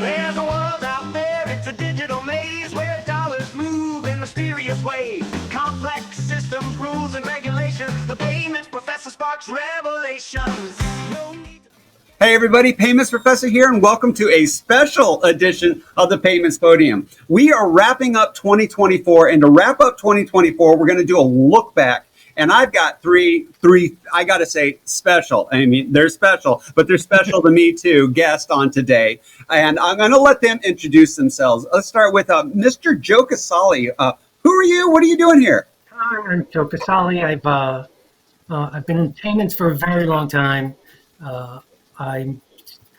There's a world out there, it's a digital maze where dollars move in mysterious ways. Complex systems, rules, and regulations. The payments professor sparks revelations. No need to... Hey everybody, Payments Professor here, and welcome to a special edition of the Payments Podium. We are wrapping up 2024, and to wrap up 2024, we're going to do a look back. And I've got three, I got to say, special. I mean, they're special, but they're special to me too, guests on today. And I'm going to let them introduce themselves. Let's start with Mr. Joe Casali. Who are you? What are you doing here? Hi, I'm Joe Casali. I've been in payments for a very long time. I'm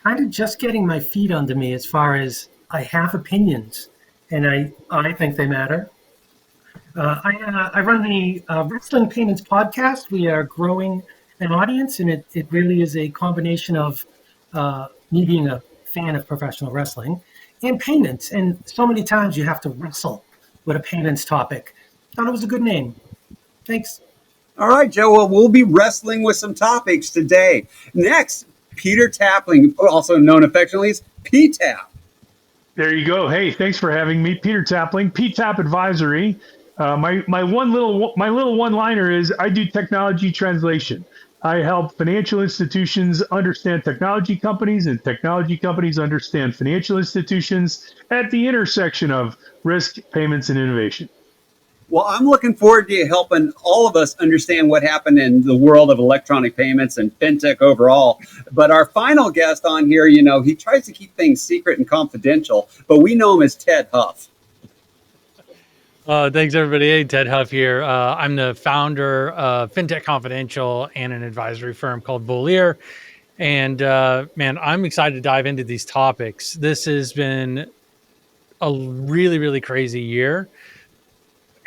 kind of just getting my feet under me as far as I have opinions, and I think they matter. I run the Wrestling Payments Podcast. We are growing an audience, and it really is a combination of me being a fan of professional wrestling and payments. And so many times you have to wrestle with a payments topic. Thought it was a good name. Thanks. All right, Joe. Well, we'll be wrestling with some topics today. Next, Peter Tapling, also known affectionately as PTap. There you go. Hey, thanks for having me, Peter Tapling, PTap Advisory. My little one-liner is I do technology translation. I help financial institutions understand technology companies, and technology companies understand financial institutions at the intersection of risk, payments, and innovation. Well, I'm looking forward to you helping all of us understand what happened in the world of electronic payments and fintech overall. But our final guest on here, he tries to keep things secret and confidential, but we know him as Tedd Huff. Thanks, everybody. Hey, Tedd Huff here. I'm the founder of Fintech Confidential and an advisory firm called Bullier. And man, I'm excited to dive into these topics. This has been a really, really crazy year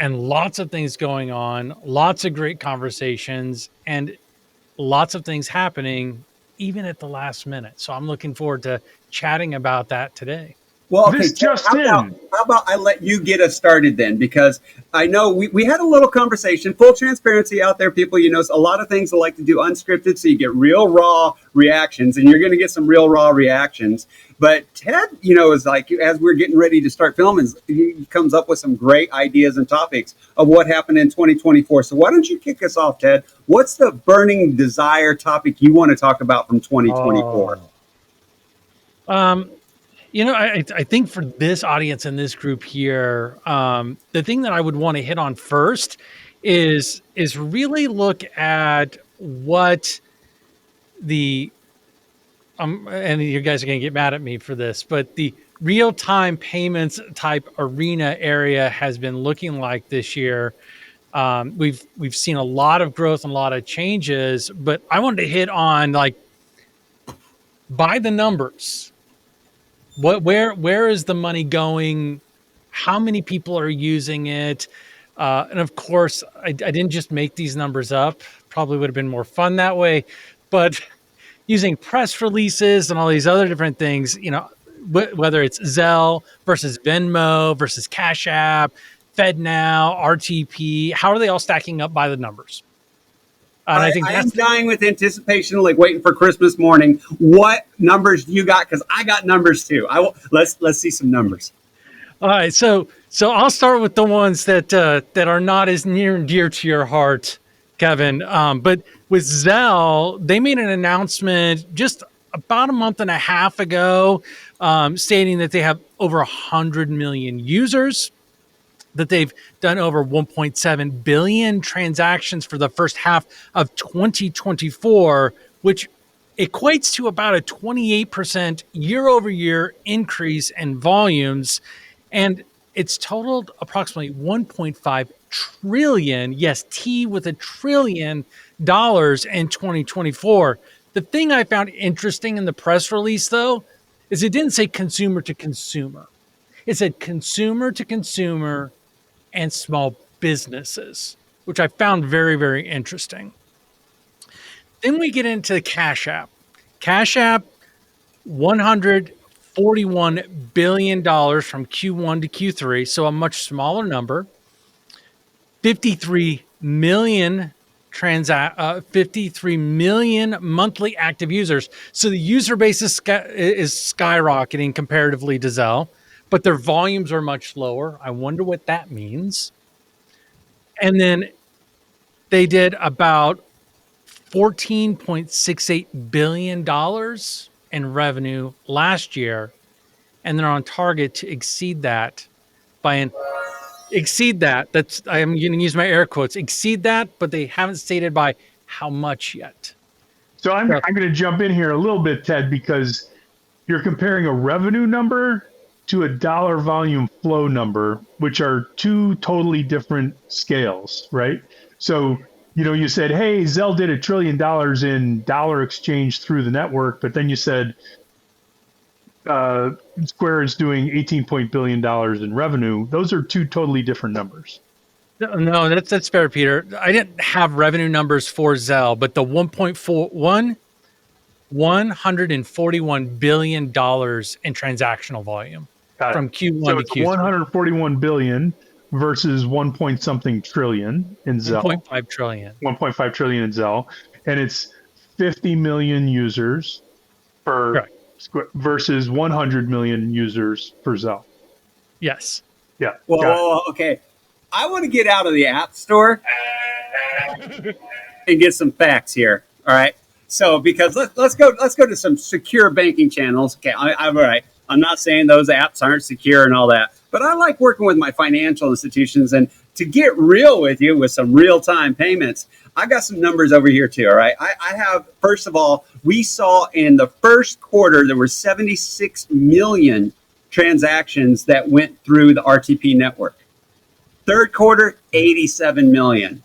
and lots of things going on, lots of great conversations, and lots of things happening even at the last minute. So I'm looking forward to chatting about that today. Well, okay, how about I let you get us started then? Because I know we had a little conversation, full transparency out there, people. A lot of things I like to do unscripted, so you get real raw reactions, and you're going to get some real raw reactions. But Tedd, is like, as we're getting ready to start filming, he comes up with some great ideas and topics of what happened in 2024. So why don't you kick us off, Tedd? What's the burning desire topic you want to talk about from 2024? I think for this audience and this group here, the thing that I would want to hit on first is really look at what the and you guys are going to get mad at me for this, but the real-time payments type arena area has been looking like this year. We've seen a lot of growth and a lot of changes, but I wanted to hit on by the numbers. Where is the money going? How many people are using it? And of course, I didn't just make these numbers up. Probably would have been more fun that way. But using press releases and all these other different things, whether it's Zelle versus Venmo versus Cash App, FedNow, RTP, how are they all stacking up by the numbers? And I think I'm dying with anticipation, like waiting for Christmas morning. What numbers do you got? Because I got numbers too. Let's see some numbers. All right, so I'll start with the ones that are not as near and dear to your heart, Kevin. But with Zelle, they made an announcement just about a month and a half ago, stating that they have over 100 million users, that they've done over 1.7 billion transactions for the first half of 2024, which equates to about a 28% year-over-year increase in volumes. And it's totaled approximately 1.5 trillion, yes, T with a trillion dollars in 2024. The thing I found interesting in the press release, though, is it didn't say consumer to consumer. It said consumer to consumer and small businesses, which I found very, very interesting. Then we get into Cash App. Cash App, $141 billion from Q1 to Q3, so a much smaller number. 53 million 53 million monthly active users. So the user base is skyrocketing comparatively to Zelle, but their volumes are much lower. I wonder what that means. And then they did about $14.68 billion in revenue last year, and they're on target to exceed that That's, I'm going to use my air quotes, exceed that, but they haven't stated by how much yet. So I'm going to jump in here a little bit, Ted, because you're comparing a revenue number to a dollar volume flow number, which are two totally different scales, right? So, you said, hey, Zelle did $1 trillion in dollar exchange through the network, but then you said Square is doing $18 billion in revenue. Those are two totally different numbers. No, that's fair, Peter. I didn't have revenue numbers for Zelle, but the $141 billion in transactional volume from Q1 so to it's Q3. 141 billion versus 1 point something trillion in Zelle. 1.5 trillion. 1.5 trillion in Zelle, and it's 50 million users per versus 100 million users for Zelle. Yes. Yeah. Well, okay. I want to get out of the App Store and get some facts here. All right. So because let's go to some secure banking channels. Okay, I'm all right. I'm not saying those apps aren't secure and all that, but I like working with my financial institutions. And to get real with you with some real-time payments, I got some numbers over here too. All right. I have, first of all, we saw in the first quarter there were 76 million transactions that went through the RTP network. Third quarter, 87 million.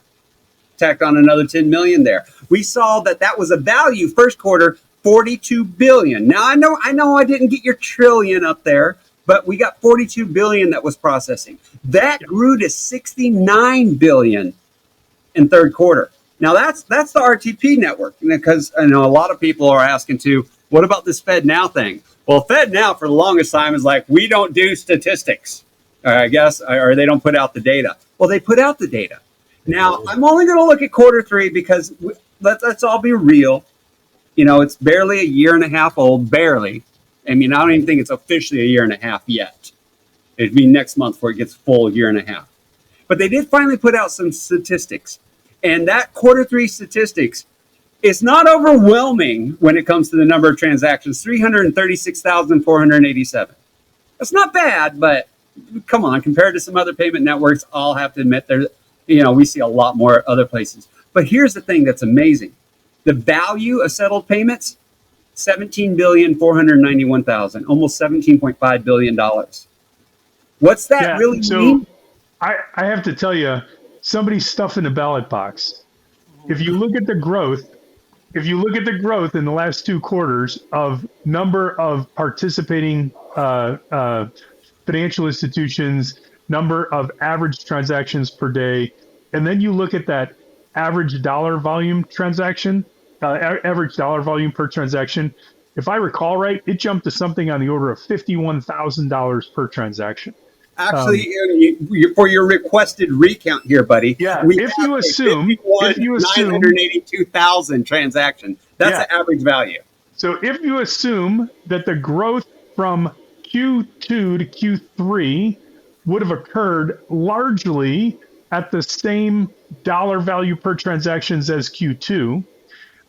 Tacked on another 10 million there. We saw that was a value first quarter, 42 billion. Now I know I didn't get your trillion up there, but we got 42 billion that was processing. That grew to 69 billion in third quarter. Now that's the RTP network, because I know a lot of people are asking too, what about this FedNow thing? Well, FedNow for the longest time is like, we don't do statistics, I guess, or they don't put out the data. Well, they put out the data. Now, I'm only going to look at quarter three because let's all be real. It's barely a year and a half old, barely. I mean, I don't even think it's officially a year and a half yet. It'd be next month before it gets full year and a half. But they did finally put out some statistics. And that quarter three statistics is not overwhelming when it comes to the number of transactions, 336,487. That's not bad, but come on, compared to some other payment networks, I'll have to admit we see a lot more other places. But here's the thing that's amazing. The value of settled payments, $17,491,000, almost $17.5 billion. What's that really mean? I have to tell you, somebody's stuffing the ballot box. If you look at the growth in the last two quarters of number of participating financial institutions, number of average transactions per day, and then you look at that average dollar volume transaction, average dollar volume per transaction. If I recall right, it jumped to something on the order of $51,000 per transaction. Actually, for your requested recount here, buddy. Yeah. If you assume 982,000 transaction, that's the average value. So if you assume that the growth from Q2 to Q3 would have occurred largely at the same dollar value per transactions as Q2,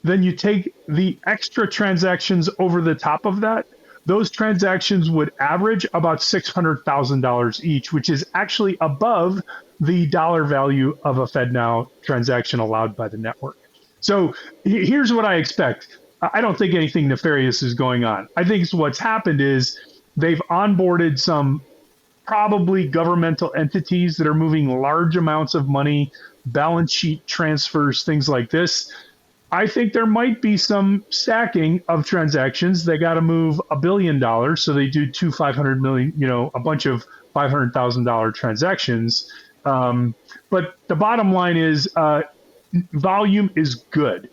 then you take the extra transactions over the top of that. Those transactions would average about $600,000 each, which is actually above the dollar value of a FedNow transaction allowed by the network. So here's what I expect. I don't think anything nefarious is going on. I think what's happened is they've onboarded some probably governmental entities that are moving large amounts of money, balance sheet transfers, things like this. I think there might be some stacking of transactions. They got to move $1 billion, so they do two 500 million, a bunch of $500,000 transactions. But the bottom line is volume is good,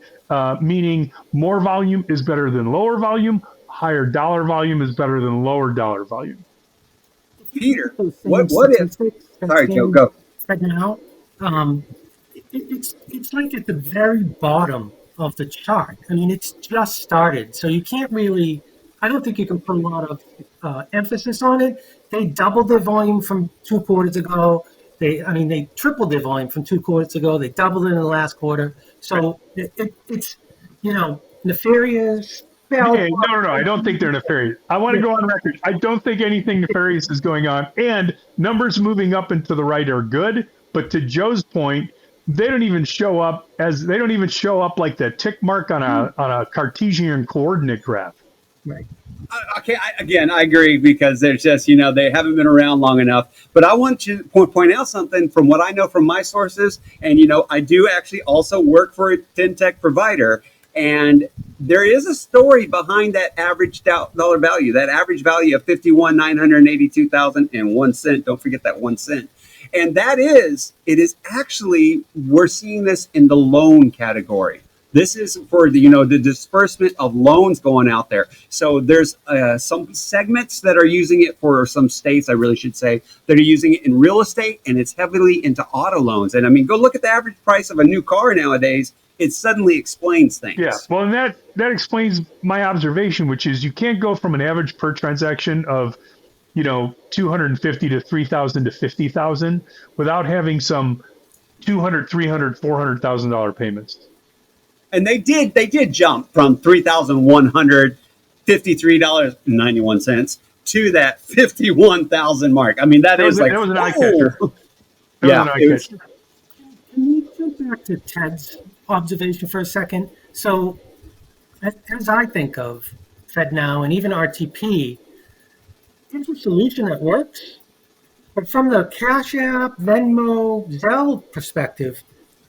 meaning more volume is better than lower volume. Higher dollar volume is better than lower dollar volume. Peter, what if? Sorry, Joe, go. FedNow, It's like at the very bottom of the chart. I mean, it's just started, so you can't really. I don't think you can put a lot of emphasis on it. They doubled their volume from 2 quarters ago. They tripled their volume from 2 quarters ago. They doubled it in the last quarter. So it's nefarious. Hey, no. I don't think they're nefarious. I want to go on record. I don't think anything nefarious is going on. And numbers moving up and to the right are good. But to Joe's point, they don't even show up like the tick mark on a Cartesian coordinate graph. Right. Okay, I agree because there's just, they haven't been around long enough. But I want to point out something from what I know from my sources. And, I do actually also work for a fintech provider. And there is a story behind that average dollar value, that average value of $51,982,001. Don't forget that 1 cent. And it is actually, we're seeing this in the loan category. This is for the disbursement of loans going out there. So there's some segments that are using it for some states, I really should say, that are using it in real estate, and it's heavily into auto loans. And I mean, go look at the average price of a new car nowadays. It suddenly explains things. Yeah, well, and that explains my observation, which is you can't go from an average per transaction of 250 to 3,000 to 50,000 without having some $200,000, $300,000, $400,000 payments. And they did jump from $3,153.91 to that 51,000 mark. I mean, that was an eye catcher. Yeah. Can we go back to Tedd's observation for a second? So, as I think of FedNow and even RTP, it's a solution that works. But from the Cash App, Venmo, Zelle perspective,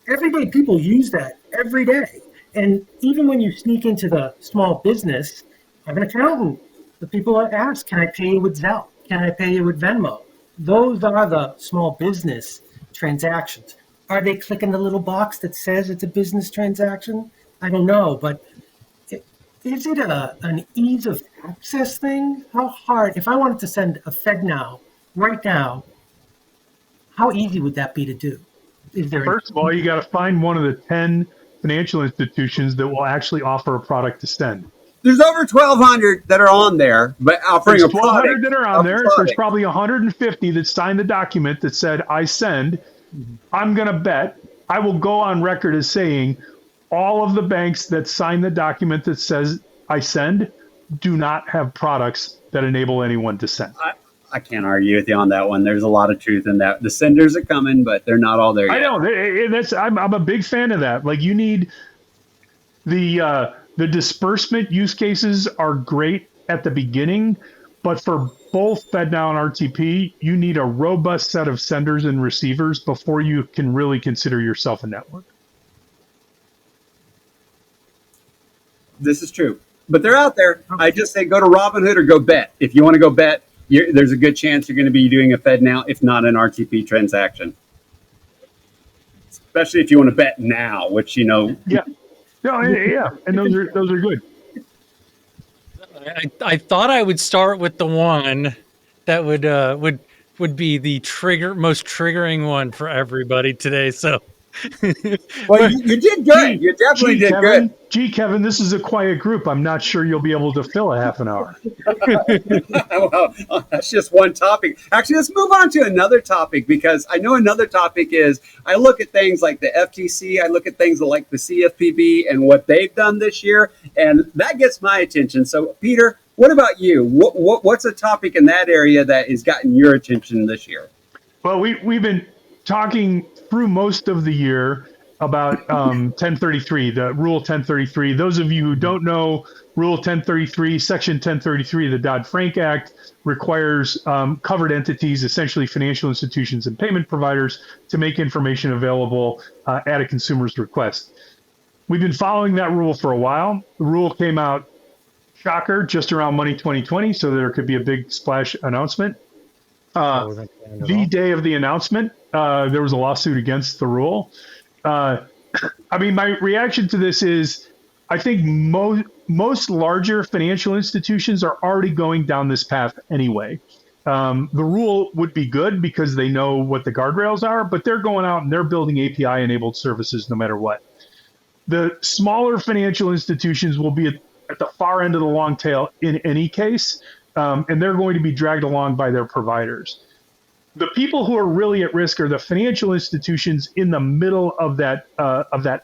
everyday people use that every day. And even when you sneak into the small business, I have an accountant. The people ask, can I pay you with Zelle? Can I pay you with Venmo? Those are the small business transactions. Are they clicking the little box that says it's a business transaction? I don't know, but is it an ease of access thing? How hard, if I wanted to send a FedNow right now, how easy would that be to do? First of all, you got to find one of the 10 financial institutions that will actually offer a product to send. There's over 1,200 that are on there, but offering There's a product. 1,200 that are on there. There's probably 150 that signed the document that said, I send. I'm going to bet, I will go on record as saying, all of the banks that sign the document that says I send do not have products that enable anyone to send. I can't argue with you on that one. There's a lot of truth in that. The senders are coming, but they're not all there yet. I know. I'm a big fan of that. Like, you need the disbursement use cases are great at the beginning, but for both FedNow and RTP, you need a robust set of senders and receivers before you can really consider yourself a network. This is true, but they're out there. I just say go to Robinhood or go bet. If you want to go bet, there's a good chance you're going to be doing a FedNow, if not an RTP transaction. Especially if you want to bet now, which Yeah. No, yeah, and those are good. I thought I would start with the one that would be the most triggering one for everybody today. So, well, you did good. You definitely did Kevin, good. Gee, Kevin, this is a quiet group. I'm not sure you'll be able to fill a half an hour. Well, that's just one topic. Actually, let's move on to another topic, because I know another topic is I look at things like the FTC. I look at things like the CFPB and what they've done this year, and that gets my attention. So, Peter, what about you? What's a topic in that area that has gotten your attention this year? Well, we've been talking through most of the year about 1033, the Rule 1033. Those of you who don't know, Rule 1033, Section 1033 of the Dodd-Frank Act requires covered entities, essentially financial institutions and payment providers, to make information available at a consumer's request. We've been following that rule for a while. The rule came out, shocker, just around Money 2020, so there could be a big splash announcement. The day of the announcement, there was a lawsuit against the rule. I mean, my reaction to this is, I think most larger financial institutions are already going down this path anyway. The rule would be good because they know what the guardrails are, but they're going out and they're building API-enabled services no matter what. The smaller financial institutions will be at the far end of the long tail in any case, and they're going to be dragged along by their providers. The people who are really at risk are the financial institutions in the middle of that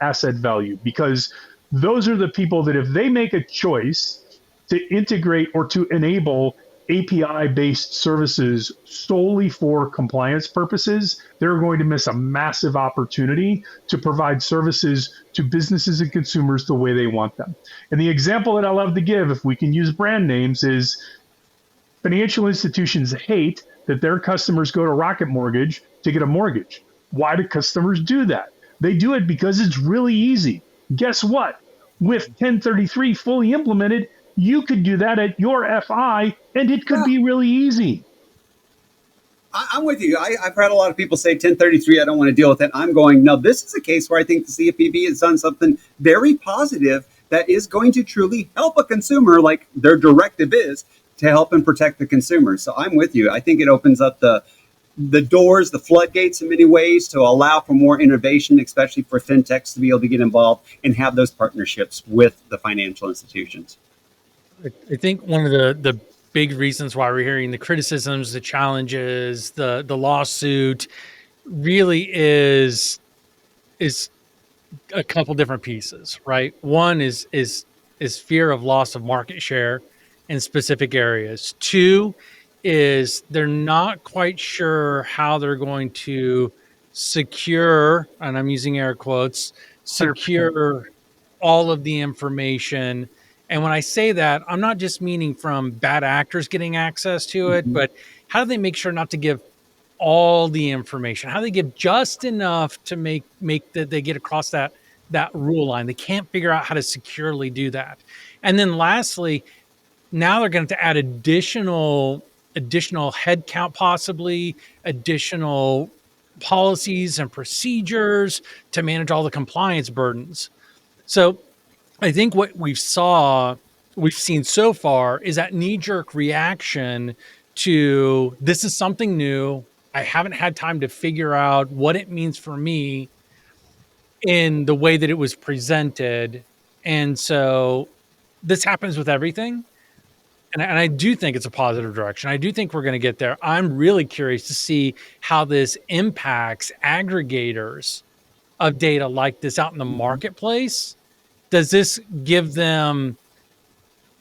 asset value, because those are the people that if they make a choice to integrate or to enable API-based services solely for compliance purposes, they're going to miss a massive opportunity to provide services to businesses and consumers the way they want them. And the example that I love to give, if we can use brand names, is financial institutions hate that their customers go to Rocket Mortgage to get a mortgage. Why do customers do that? They do it because it's really easy. Guess what? With 1033 fully implemented, you could do that at your FI, and it could be really easy. I'm with you. I've heard a lot of people say 1033, I don't want to deal with it. I'm going, no, this is a case where I think the CFPB has done something very positive that is going to truly help a consumer, like their directive is, to help and protect the consumer. So I'm with you. I think it opens up the doors, the floodgates in many ways to allow for more innovation, especially for fintechs to be able to get involved and have those partnerships with the financial institutions. I think one of the big reasons why we're hearing the criticisms, the challenges, the lawsuit really is a couple different pieces, right? One is fear of loss of market share in specific areas. Two is they're not quite sure how they're going to secure, and I'm using air quotes, secure all of the information. And when I say that, I'm not just meaning from bad actors getting access to it, but how do they make sure not to give all the information? How do they give just enough to make that they get across that rule line? They can't figure out how to securely do that. And then lastly, now they're going to add additional headcount, possibly additional policies and procedures to manage all the compliance burdens. So I think what we've seen so far is that knee-jerk reaction to this is something new. I haven't had time to figure out what it means for me in the way that it was presented. And so this happens with everything. And I do think it's a positive direction. I do think we're going to get there. I'm really curious to see how this impacts aggregators of data like this out in the marketplace. Does this give them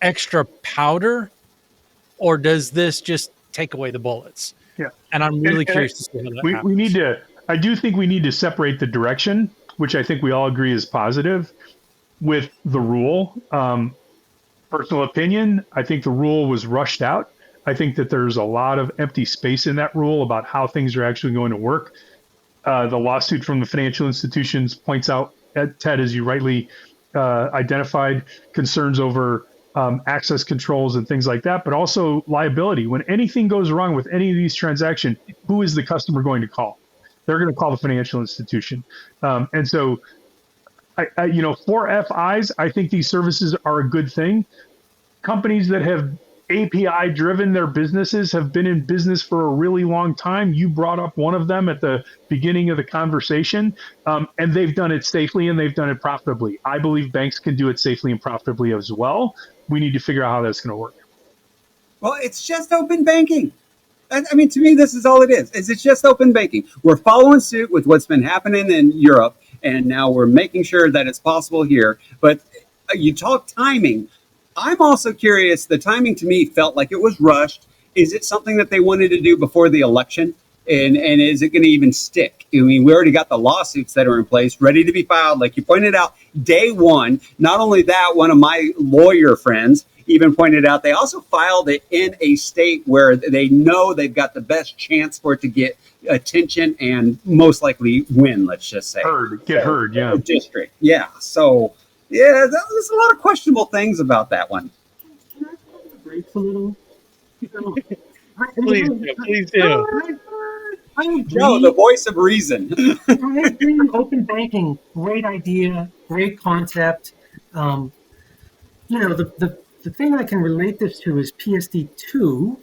extra powder, or does this just take away the bullets? Yeah. And I'm really curious to see how that happens. We need to, I do think we need to separate the direction, which I think we all agree is positive, with the rule. Personal opinion, I think the rule was rushed out. I think that there's a lot of empty space in that rule about how things are actually going to work. The lawsuit from the financial institutions points out, Ted, as you rightly identified, concerns over access controls and things like that, but also liability. When anything goes wrong with any of these transactions, who is the customer going to call? They're going to call the financial institution. And so, for FIs, I think these services are a good thing. Companies that have API driven their businesses have been in business for a really long time. You brought up one of them at the beginning of the conversation, and they've done it safely and they've done it profitably. I believe banks can do it safely and profitably as well. We need to figure out how that's going to work. Well, it's just open banking. I mean, to me, this is all it is. It's just open banking. We're following suit with what's been happening in Europe, and now we're making sure that it's possible here. But you talk timing. I'm also curious. The timing to me felt like it was rushed. Is it something that they wanted to do before the election? And is it going to even stick? I mean, we already got the lawsuits that are in place, ready to be filed. Like you pointed out, day one. Not only that, one of my lawyer friends even pointed out they also filed it in a state where they know they've got the best chance for it to get attention and most likely win, let's just say. Get heard, yeah. District, yeah. So, yeah, there's a lot of questionable things about that one. Can I put the brakes a little? Please do. I agree. Joe, the voice of reason. I agree. Open banking, great idea, great concept. The thing I can relate this to is PSD2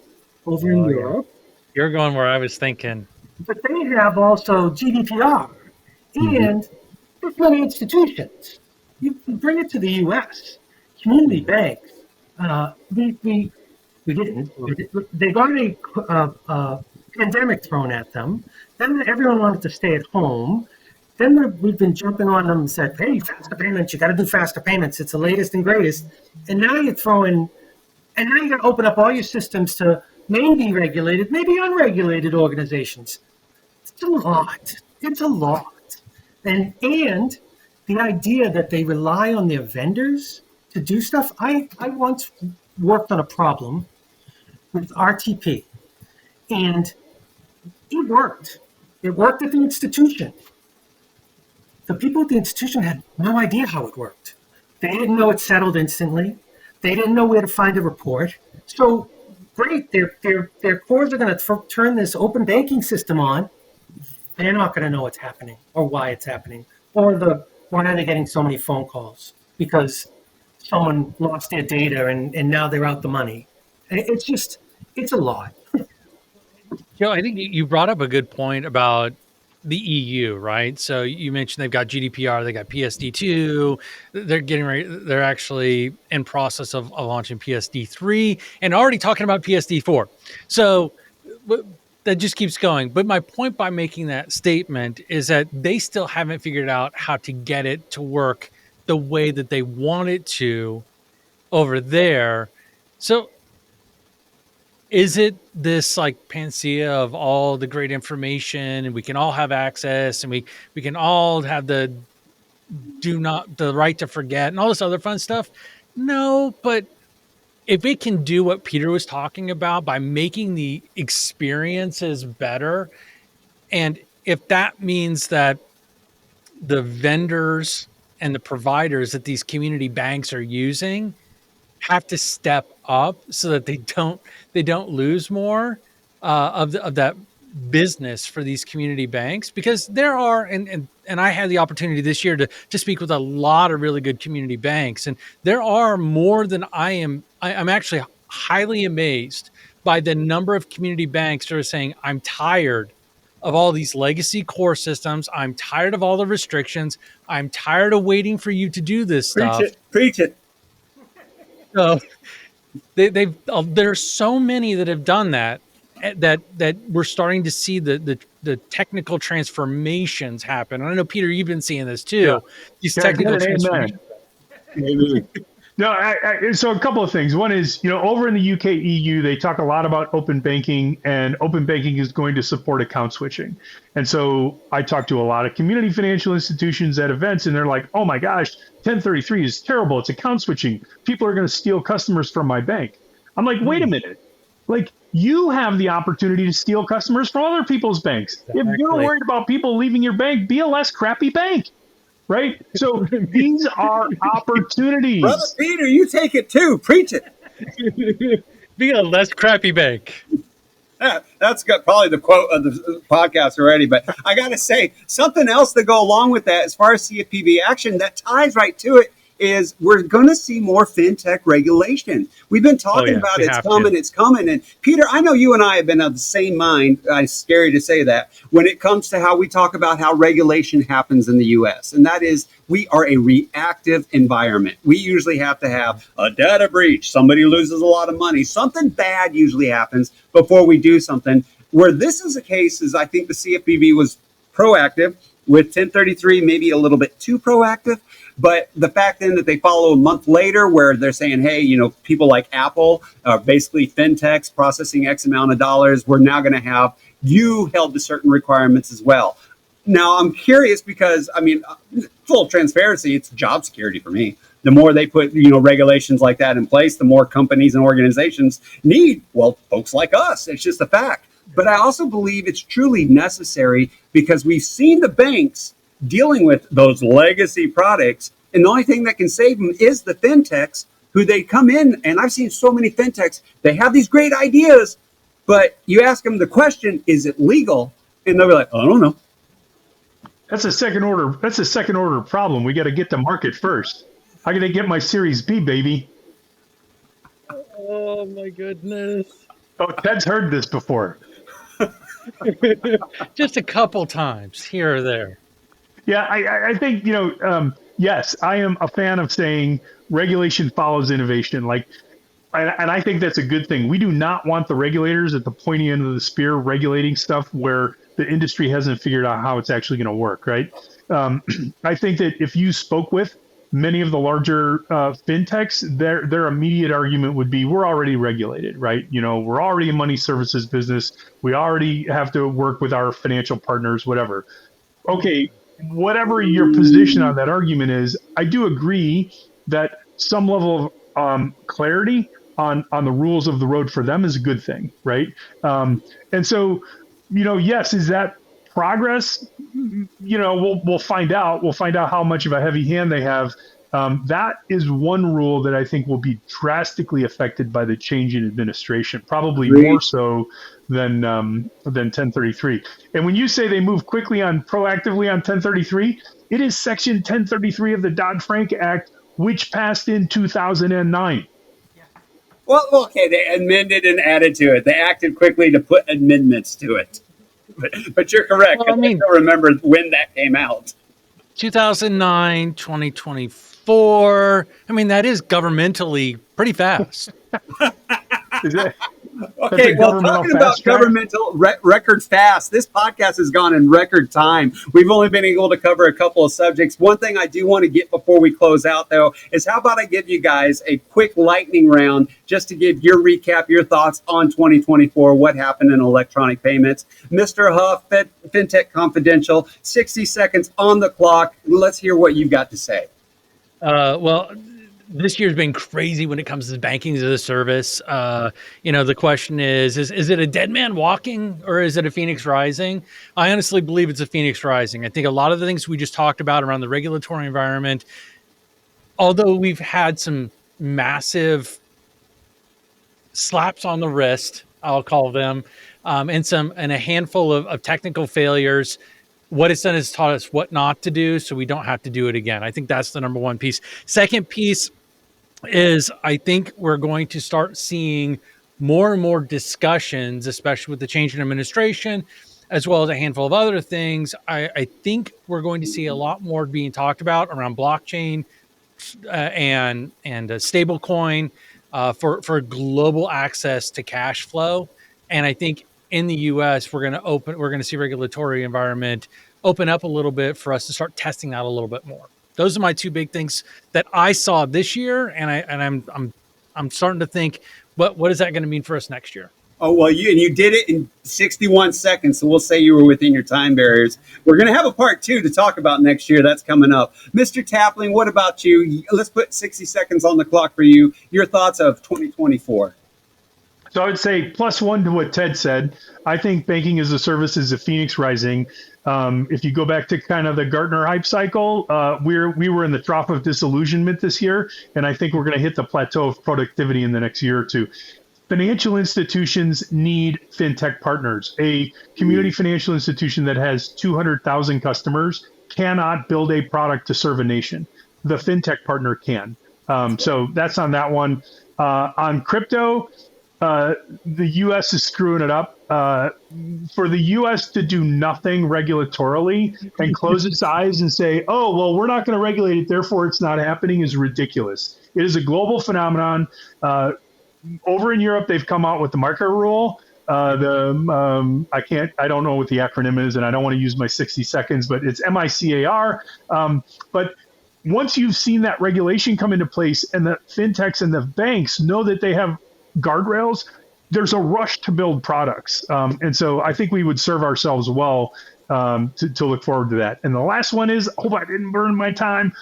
over in Europe. You're going where I was thinking. But they have also GDPR and there's many institutions. You bring it to the U.S. Community banks. We didn't. They got a pandemic thrown at them. Then everyone wanted to stay at home. Then we've been jumping on them and said, hey, faster payments, you got to do faster payments. It's the latest and greatest. And now you're throwing, and now you're going to open up all your systems to maybe regulated, maybe unregulated organizations. It's a lot. It's a lot. And the idea that they rely on their vendors to do stuff. I once worked on a problem with RTP, and it worked. It worked at the institution. The people at the institution had no idea how it worked. They didn't know it settled instantly. They didn't know where to find a report. So great, their cores are going to turn this open banking system on. They're not going to know what's happening or why it's happening, or why are they getting so many phone calls because someone lost their data and now they're out the money. It's a lot. Joe, I think you brought up a good point about the EU, right? So you mentioned they've got GDPR, they got PSD2, they're getting ready, they're actually in process of launching PSD3 and already talking about PSD4. So that just keeps going. But my point by making that statement is that they still haven't figured out how to get it to work the way that they want it to over there. So is it this like panacea of all the great information and we can all have access and we can all have the right to forget and all this other fun stuff? No, but if it can do what Peter was talking about by making the experiences better, and if that means that the vendors and the providers that these community banks are using have to step up so that they don't lose more of that business for these community banks, because there are, and I had the opportunity this year to speak with a lot of really good community banks, and there are more than I'm actually highly amazed by the number of community banks that are saying, I'm tired of all these legacy core systems. I'm tired of all the restrictions. I'm tired of waiting for you to do this stuff. Preach it. So there's so many that have done that we're starting to see the technical transformations happen. And I know, Peter, you've been seeing this too. Yeah. These technical transformations. No, so a couple of things. One is, over in the UK, EU, they talk a lot about open banking, and open banking is going to support account switching. And so I talk to a lot of community financial institutions at events, and they're like, oh my gosh, 1033 is terrible. It's account switching. People are going to steal customers from my bank. I'm like, wait a minute. Like, you have the opportunity to steal customers from other people's banks. Exactly. If you're worried about people leaving your bank, be a less crappy bank. Right? So these are opportunities. Brother Peter, you take it too. Preach it. Be a less crappy bank. That's got probably the quote of the podcast already. But I got to say, something else to go along with that, as far as CFPB action, that ties right to it, is we're going to see more fintech regulation. We've been talking about it's coming. And Peter, I know you and I have been of the same mind. It's scary to say that when it comes to how we talk about how regulation happens in the U.S. And that is, we are a reactive environment. We usually have to have a data breach. Somebody loses a lot of money. Something bad usually happens before we do something. Where this is a case is, I think the CFPB was proactive. With 1033, maybe a little bit too proactive. But the fact then that they follow a month later where they're saying, hey, people like Apple, basically fintechs processing X amount of dollars, we're now going to have you held to certain requirements as well. Now, I'm curious because, full transparency, it's job security for me. The more they put, regulations like that in place, the more companies and organizations need, folks like us. It's just a fact. But I also believe it's truly necessary because we've seen the banks dealing with those legacy products. And the only thing that can save them is the fintechs who they come in. And I've seen so many fintechs, they have these great ideas, but you ask them the question, is it legal? And they'll be like, I don't know. That's a second order problem. We got to get to market first. I got to get my Series B, baby. Oh my goodness. Oh, Ted's heard this before. Just a couple times here or there. Yeah, I think, yes, I am a fan of saying regulation follows innovation. And I think that's a good thing. We do not want the regulators at the pointy end of the spear regulating stuff where the industry hasn't figured out how it's actually going to work, right? I think that if you spoke with many of the larger fintechs, their immediate argument would be, we're already regulated, right? We're already a money services business. We already have to work with our financial partners, whatever. Okay, whatever your position on that argument is, I do agree that some level of clarity on the rules of the road for them is a good thing, right? And so, yes, is that progress? We'll find out. We'll find out how much of a heavy hand they have. That is one rule that I think will be drastically affected by the change in administration, probably more so than 1033. And when you say they move proactively on 1033, it is Section 1033 of the Dodd-Frank Act, which passed in 2009. Well, okay, they amended and added to it. They acted quickly to put amendments to it. But you're correct. Well, I don't remember when that came out. 2009, 2024. That is governmentally pretty fast. Is that? Okay, well, talking about governmental records fast, this podcast has gone in record time. We've only been able to cover a couple of subjects. One thing I do want to get before we close out, though, is how about I give you guys a quick lightning round just to give your recap, your thoughts on 2024, what happened in electronic payments. Mr. Huff, Fintech Confidential, 60 seconds on the clock. Let's hear what you've got to say. Well, this year's been crazy when it comes to banking as a service. The question is it a dead man walking or is it a phoenix rising? I honestly believe it's a phoenix rising. I think a lot of the things we just talked about around the regulatory environment, although we've had some massive slaps on the wrist, I'll call them, and a handful of technical failures, what it's done is taught us what not to do so we don't have to do it again. I think that's the number one piece. Second piece is I think we're going to start seeing more and more discussions, especially with the change in administration, as well as a handful of other things. I think we're going to see a lot more being talked about around blockchain and a stable coin for global access to cash flow. And I think in the U.S., we're going to see regulatory environment open up a little bit for us to start testing that a little bit more. Those are my two big things that I saw this year, and I'm starting to think, what is that going to mean for us next year? Oh, well, you did it in 61 seconds, so we'll say you were within your time barriers. We're going to have a part 2 to talk about next year. That's coming up. Mr. Tapling, what about you? Let's put 60 seconds on the clock for you. Your thoughts of 2024. So I would say +1 to what Ted said. I think banking as a service is a phoenix rising. If you go back to kind of the Gartner hype cycle, we were in the trough of disillusionment this year, and I think we're going to hit the plateau of productivity in the next year or two. Financial institutions need fintech partners. A community financial institution that has 200,000 customers cannot build a product to serve a nation. The fintech partner can. So that's on that one. On crypto, the U.S. is screwing it up. For the U.S. to do nothing regulatorily and close its eyes and say, oh, well, we're not going to regulate it, therefore it's not happening, is ridiculous. It is a global phenomenon. Over in Europe, they've come out with the market rule. I don't know what the acronym is, and I don't want to use my 60 seconds, but it's MICAR. But once you've seen that regulation come into place and the fintechs and the banks know that they have guardrails, there's a rush to build products. And so I think we would serve ourselves well to look forward to that. And the last one is, I hope I didn't burn my time.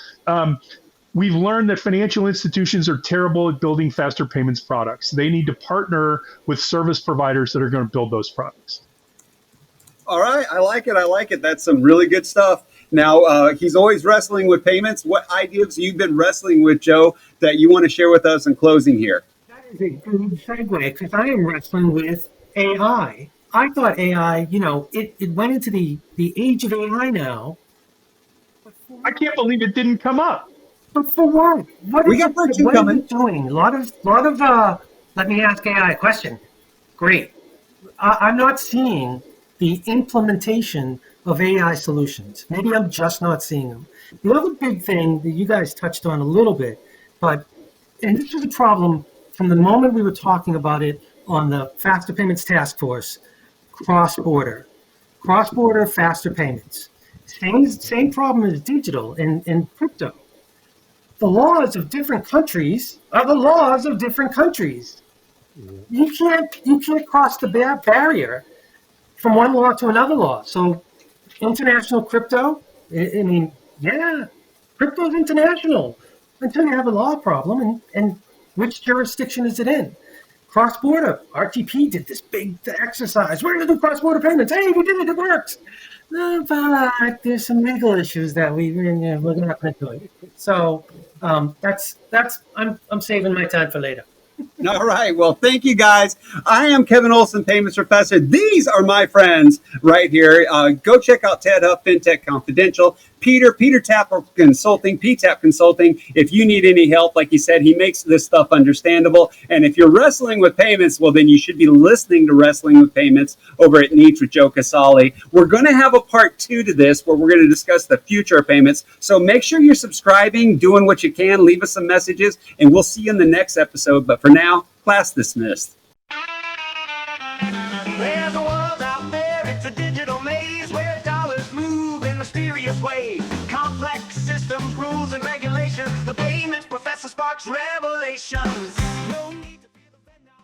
We've learned that financial institutions are terrible at building faster payments products. They need to partner with service providers that are going to build those products. All right. I like it. That's some really good stuff. Now, he's always wrestling with payments. What ideas you've been wrestling with, Joe, that you want to share with us in closing here? That is a good segue because I am wrestling with AI. I thought AI, it went into the age of AI now. I can't believe it didn't come up. But for what? What we got part 2 coming. Is it doing? A lot of. Let me ask AI a question. Great. I'm not seeing the implementation of AI solutions. Maybe I'm just not seeing them. The other big thing that you guys touched on a little bit, and this was a problem from the moment we were talking about it on the Faster Payments Task Force, cross-border faster payments. Same problem as digital and crypto. The laws of different countries are the laws of different countries. You can't cross the barrier from one law to another law. So international crypto, I mean, yeah, crypto is international until you have a law problem and which jurisdiction is it in? Cross-border, RTP did this big exercise. We're going to do cross-border payments. Hey, we did it. It works. But there's some legal issues that we're not going to do it. So I'm saving my time for later. All right. Well, thank you, guys. I am Kevin Olson, Payments Professor. These are my friends right here. Go check out Tedd Huff, Fintech Confidential. PTap Consulting, PTap Consulting. If you need any help, like he said, he makes this stuff understandable. And if you're wrestling with payments, well, then you should be listening to Wrestling with Payments over at Niche with Joe Casali. We're going to have a part 2 to this where we're going to discuss the future of payments. So make sure you're subscribing, doing what you can, leave us some messages, and we'll see you in the next episode. But for now, class dismissed. There's a world out there, it's a digital maze where dollars move in mysterious ways. Complex systems, rules, and regulations. The payments professor sparks revolution.